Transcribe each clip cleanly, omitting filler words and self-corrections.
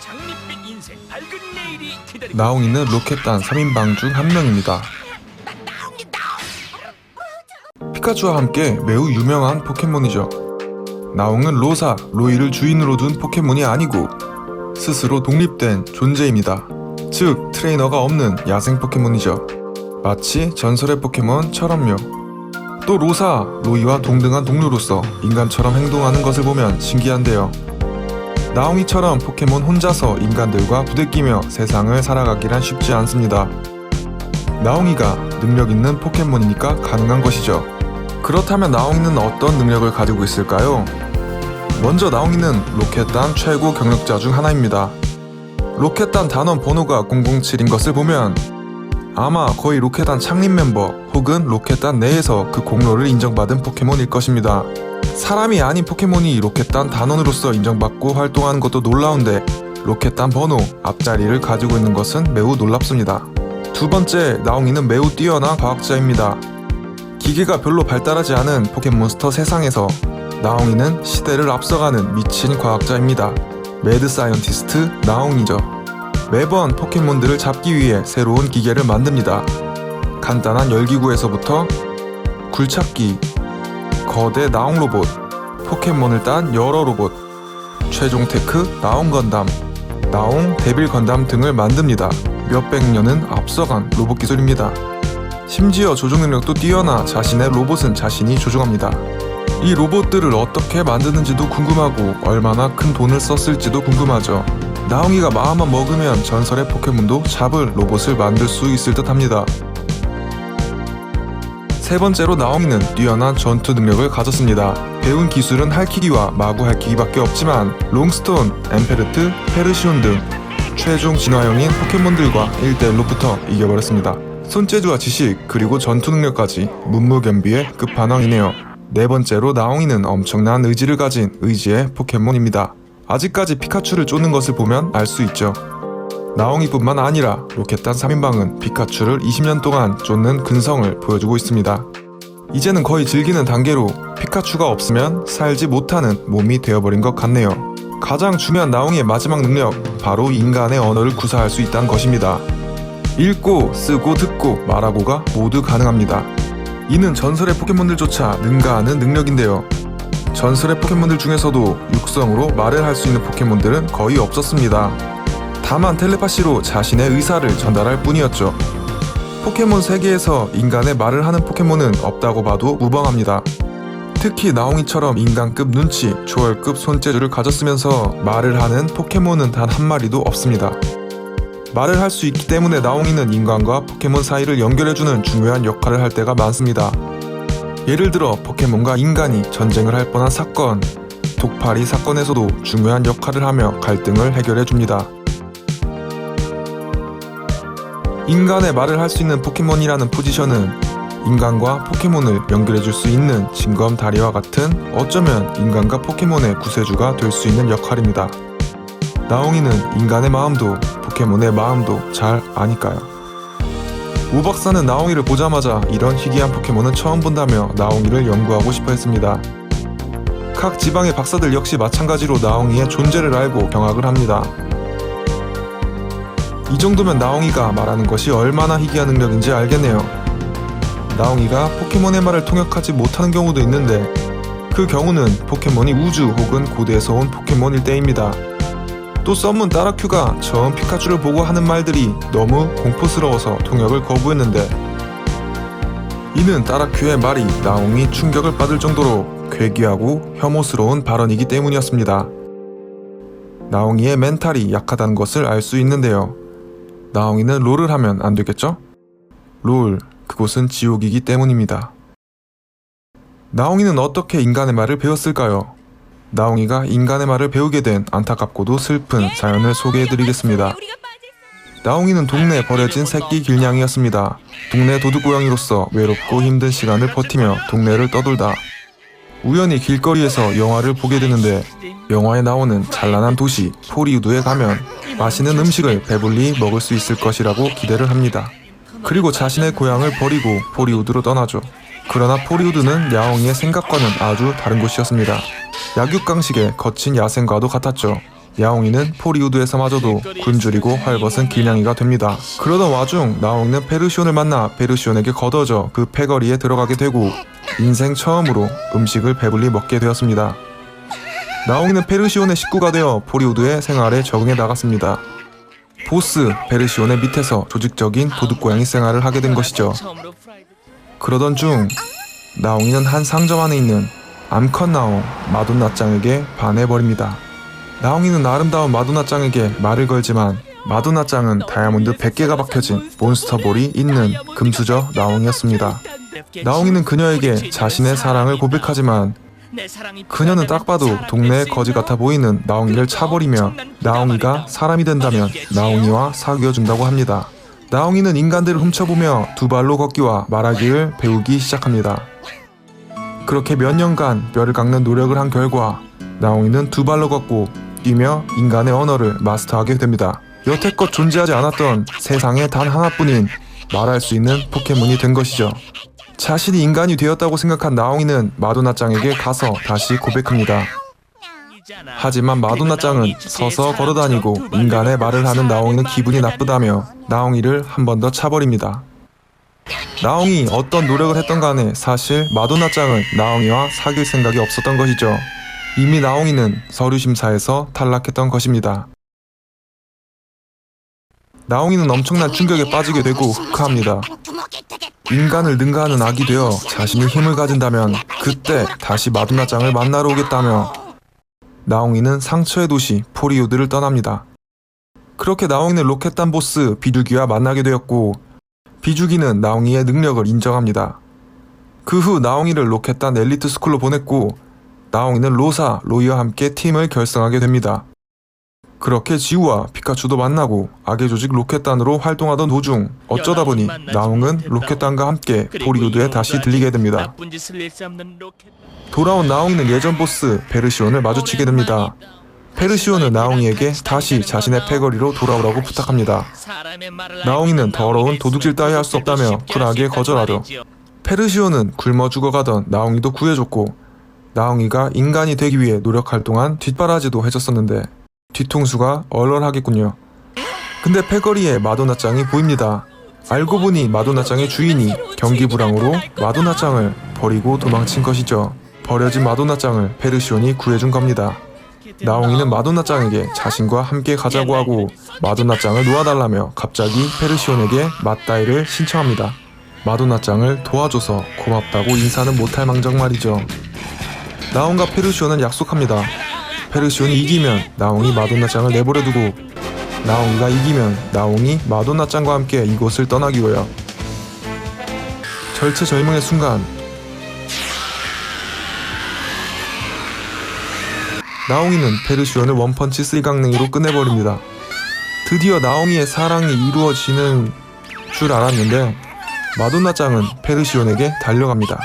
장밋빛 인생 밝은 내일이 기다리고 나옹이는 로켓단 3인방 중 한 명입니다. 피카츄와 함께 매우 유명한 포켓몬이죠. 나옹은 로사, 로이를 주인으로 둔 포켓몬이 아니고 스스로 독립된 존재입니다. 즉, 트레이너가 없는 야생 포켓몬이죠. 마치 전설의 포켓몬처럼요. 또 로사, 로이와 동등한 동료로서 인간처럼 행동하는 것을 보면 신기한데요. 나옹이처럼 포켓몬 혼자서 인간들과 부대끼며 세상을 살아가기란 쉽지 않습니다. 나옹이가 능력 있는 포켓몬이니까 가능한 것이죠. 그렇다면 나옹이는 어떤 능력을 가지고 있을까요? 먼저 나옹이는 로켓단 최고 경력자 중 하나입니다. 로켓단 단원 번호가 007인 것을 보면 아마 거의 로켓단 창립 멤버 혹은 로켓단 내에서 그 공로를 인정받은 포켓몬일 것입니다. 사람이 아닌 포켓몬이 로켓단 단원으로서 인정받고 활동하는 것도 놀라운데 로켓단 번호 앞자리를 가지고 있는 것은 매우 놀랍습니다. 두 번째, 나옹이는 매우 뛰어난 과학자입니다. 기계가 별로 발달하지 않은 포켓몬스터 세상에서 나옹이는 시대를 앞서가는 미친 과학자입니다. 매드 사이언티스트 나옹이죠. 매번 포켓몬들을 잡기 위해 새로운 기계를 만듭니다. 간단한 열기구에서부터 굴착기, 거대 나옹 로봇, 포켓몬을 딴 여러 로봇, 최종 테크 나옹 건담, 나옹 데빌 건담 등을 만듭니다. 몇백 년은 앞서간 로봇 기술입니다. 심지어 조종 능력도 뛰어나 자신의 로봇은 자신이 조종합니다. 이 로봇들을 어떻게 만드는지도 궁금하고 얼마나 큰 돈을 썼을지도 궁금하죠. 나옹이가 마음만 먹으면 전설의 포켓몬도 잡을 로봇을 만들 수 있을 듯 합니다. 세 번째로 나옹이는 뛰어난 전투 능력을 가졌습니다. 배운 기술은 할퀴기와 마구 할퀴기밖에 없지만 롱스톤, 엠페르트, 페르시온 등 최종 진화형인 포켓몬들과 1대1로 붙어 이겨버렸습니다. 손재주와 지식 그리고 전투 능력까지 문무겸비의 끝판왕이네요. 네 번째로 나옹이는 엄청난 의지를 가진 의지의 포켓몬입니다. 아직까지 피카츄를 쫓는 것을 보면 알 수 있죠. 나옹이뿐만 아니라 로켓단 3인방은 피카츄를 20년 동안 쫓는 근성을 보여주고 있습니다. 이제는 거의 즐기는 단계로 피카츄가 없으면 살지 못하는 몸이 되어버린 것 같네요. 가장 중요한 나옹이의 마지막 능력, 바로 인간의 언어를 구사할 수 있다는 것입니다. 읽고, 쓰고, 듣고, 말하고가 모두 가능합니다. 이는 전설의 포켓몬들조차 능가하는 능력인데요. 전설의 포켓몬들 중에서도 육성으로 말을 할 수 있는 포켓몬들은 거의 없었습니다. 다만 텔레파시로 자신의 의사를 전달할 뿐이었죠. 포켓몬 세계에서 인간의 말을 하는 포켓몬은 없다고 봐도 무방합니다. 특히 나옹이처럼 인간급 눈치, 초월급 손재주를 가졌으면서 말을 하는 포켓몬은 단 한 마리도 없습니다. 말을 할 수 있기 때문에 나옹이는 인간과 포켓몬 사이를 연결해주는 중요한 역할을 할 때가 많습니다. 예를 들어 포켓몬과 인간이 전쟁을 할 뻔한 사건, 독파리 사건에서도 중요한 역할을 하며 갈등을 해결해줍니다. 인간의 말을 할 수 있는 포켓몬이라는 포지션은 인간과 포켓몬을 연결해줄 수 있는 징검다리와 같은 어쩌면 인간과 포켓몬의 구세주가 될 수 있는 역할입니다. 나옹이는 인간의 마음도 포켓몬의 마음도 잘 아니까요. 오 박사는 나옹이를 보자마자 이런 희귀한 포켓몬은 처음 본다며 나옹이를 연구하고 싶어 했습니다. 각 지방의 박사들 역시 마찬가지로 나옹이의 존재를 알고 경악을 합니다. 이 정도면 나옹이가 말하는 것이 얼마나 희귀한 능력인지 알겠네요. 나옹이가 포켓몬의 말을 통역하지 못하는 경우도 있는데 그 경우는 포켓몬이 우주 혹은 고대에서 온 포켓몬일 때입니다. 또 썸문 따라큐가 처음 피카츄를 보고 하는 말들이 너무 공포스러워서 통역을 거부했는데 이는 따라큐의 말이 나옹이 충격을 받을 정도로 괴기하고 혐오스러운 발언이기 때문이었습니다. 나옹이의 멘탈이 약하다는 것을 알 수 있는데요. 나옹이는 롤을 하면 안 되겠죠? 롤, 그곳은 지옥이기 때문입니다. 나옹이는 어떻게 인간의 말을 배웠을까요? 나옹이가 인간의 말을 배우게 된 안타깝고도 슬픈 사연을 소개해드리겠습니다. 나옹이는 동네에 버려진 새끼 길냥이였습니다. 동네 도둑고양이로서 외롭고 힘든 시간을 버티며 동네를 떠돌다 우연히 길거리에서 영화를 보게 되는데 영화에 나오는 찬란한 도시 포리우드에 가면 맛있는 음식을 배불리 먹을 수 있을 것이라고 기대를 합니다. 그리고 자신의 고향을 버리고 포리우드로 떠나죠. 그러나 포리우드는 나옹이의 생각과는 아주 다른 곳이었습니다. 약육강식의 거친 야생과도 같았죠. 야옹이는 포리우드에서마저도 굶주리고 헐벗은 길냥이가 됩니다. 그러던 와중 나옹이는 페르시온을 만나 페르시온에게 걷어져 그 패거리에 들어가게 되고 인생 처음으로 음식을 배불리 먹게 되었습니다. 나옹이는 페르시온의 식구가 되어 포리우드의 생활에 적응해 나갔습니다. 보스 페르시온의 밑에서 조직적인 도둑고양이 생활을 하게 된 것이죠. 그러던 중 나옹이는 한 상점 안에 있는 암컷 나옹 마돈나짱에게 반해버립니다. 나옹이는 아름다운 마돈나짱에게 말을 걸지만 마돈나짱은 다이아몬드 100개가 박혀진 몬스터볼이 있는 금수저 나옹이었습니다. 나옹이는 그녀에게 자신의 사랑을 고백하지만 그녀는 딱 봐도 동네의 거지 같아 보이는 나옹이를 차버리며 나옹이가 사람이 된다면 나옹이와 사귀어준다고 합니다. 나옹이는 인간들을 훔쳐보며 두 발로 걷기와 말하기를 배우기 시작합니다. 그렇게 몇 년간 뼈를 깎는 노력을 한 결과 나옹이는 두 발로 걷고 뛰며 인간의 언어를 마스터하게 됩니다. 여태껏 존재하지 않았던 세상에 단 하나뿐인 말할 수 있는 포켓몬이 된 것이죠. 자신이 인간이 되었다고 생각한 나옹이는 마돈나짱에게 가서 다시 고백합니다. 하지만 마돈나짱은 서서 걸어다니고 인간의 말을 하는 나옹이는 기분이 나쁘다며 나옹이를 한 번 더 차버립니다. 나옹이 어떤 노력을 했던 간에 사실 마돈나짱은 나옹이와 사귈 생각이 없었던 것이죠. 이미 나옹이는 서류 심사에서 탈락했던 것입니다. 나옹이는 엄청난 충격에 빠지게 되고 흑화합니다. 인간을 능가하는 악이 되어 자신이 힘을 가진다면 그때 다시 마돈나짱을 만나러 오겠다며 나옹이는 상처의 도시 포리우드를 떠납니다. 그렇게 나옹이는 로켓단 보스 비둘기와 만나게 되었고 비둘기는 나옹이의 능력을 인정합니다. 그 후 나옹이를 로켓단 엘리트 스쿨로 보냈고 나옹이는 로사, 로이와 함께 팀을 결성하게 됩니다. 그렇게 지우와 피카츄도 만나고 악의 조직 로켓단으로 활동하던 도중 어쩌다 보니 나옹은 로켓단과 함께 포리우드에 다시 들리게 됩니다. 돌아온 나옹이는 예전 보스 페르시온을 마주치게 됩니다. 페르시온은 나옹이에게 다시 자신의 패거리로 돌아오라고 부탁합니다. 나옹이는 더러운 도둑질 따위 할 수 없다며 쿨하게 거절하죠. 페르시온은 굶어 죽어가던 나옹이도 구해줬고 나옹이가 인간이 되기 위해 노력할 동안 뒷바라지도 해줬었는데 뒤통수가 얼얼하겠군요. 근데 패거리에 마돈나짱이 보입니다. 알고 보니 마돈나짱의 주인이 경기불황으로 마돈나짱을 버리고 도망친 것이죠. 버려진 마돈나짱을 페르시온이 구해준 겁니다. 나옹이는 마돈나짱에게 자신과 함께 가자고 하고 마돈나짱을 놓아달라며 갑자기 페르시온에게 맞다이를 신청합니다. 마돈나짱을 도와줘서 고맙다고 인사는 못할 망정 말이죠. 나옹과 페르시온은 약속합니다. 페르시온이 이기면 나옹이 마돈나짱을 내버려두고 나옹이가 이기면 나옹이 마돈나짱과 함께 이곳을 떠나기로요. 절체절명의 순간 나옹이는 페르시온을 원펀치 쓰리강냉이로 끝내버립니다. 드디어 나옹이의 사랑이 이루어지는 줄 알았는데 마돈나짱은 페르시온에게 달려갑니다.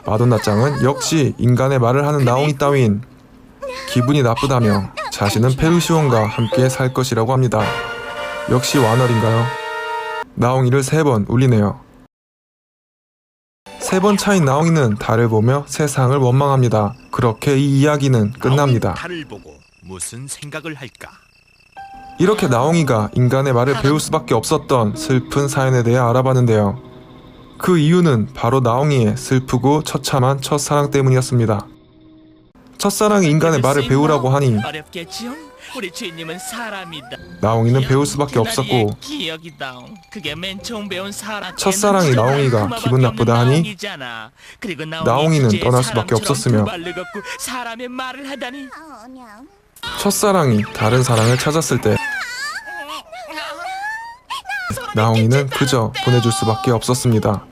마돈나짱은 역시 인간의 말을 하는 나옹이 따윈 기분이 나쁘다며 자신은 페르시온과 함께 살 것이라고 합니다. 역시 완월인가요? 나옹이를 3번 울리네요. 3번 차인 나옹이는 달을 보며 세상을 원망합니다. 그렇게 이 이야기는 끝납니다. 달을 보고 무슨 생각을 할까? 이렇게 나옹이가 인간의 말을 배울 수밖에 없었던 슬픈 사연에 대해 알아봤는데요. 그 이유는 바로 나옹이의 슬프고 처참한 첫사랑 때문이었습니다. 첫사랑이 인간의 말을 배우라고 하니 어렵겠지요? 우리 주인님은 사람이다. 나옹이는 배울 수밖에 없었고 기억이다옹. 그게 맨 처음 배운 사람. 첫사랑이 나옹이가 기분 나쁘다 하니 그리고 나옹이는 떠날 수밖에 없었으며 사람의 말을 하다니. 첫사랑이 다른 사랑을 찾았을 때 나옹이는 그저 보내줄 수밖에 없었습니다.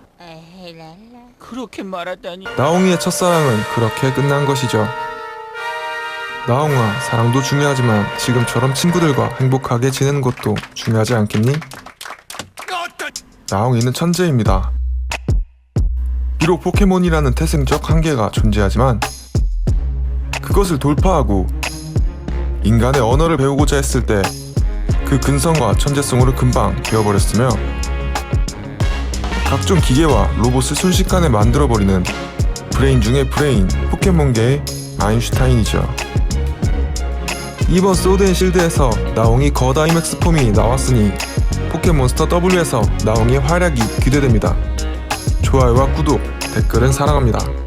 그렇게 말하다니. 나옹이의 첫사랑은 그렇게 끝난 것이죠. 나옹아, 사랑도 중요하지만 지금처럼 친구들과 행복하게 지내는 것도 중요하지 않겠니? 나옹이는 천재입니다. 비록 포켓몬이라는 태생적 한계가 존재하지만 그것을 돌파하고 인간의 언어를 배우고자 했을 때 그 근성과 천재성으로 금방 배워버렸으며 각종 기계와 로봇을 순식간에 만들어버리는 브레인 중의 브레인, 포켓몬계의 아인슈타인이죠. 이번 소드앤실드에서 나옹이 거다이맥스 폼이 나왔으니 포켓몬스터 W에서 나옹의 활약이 기대됩니다. 좋아요와 구독, 댓글은 사랑합니다.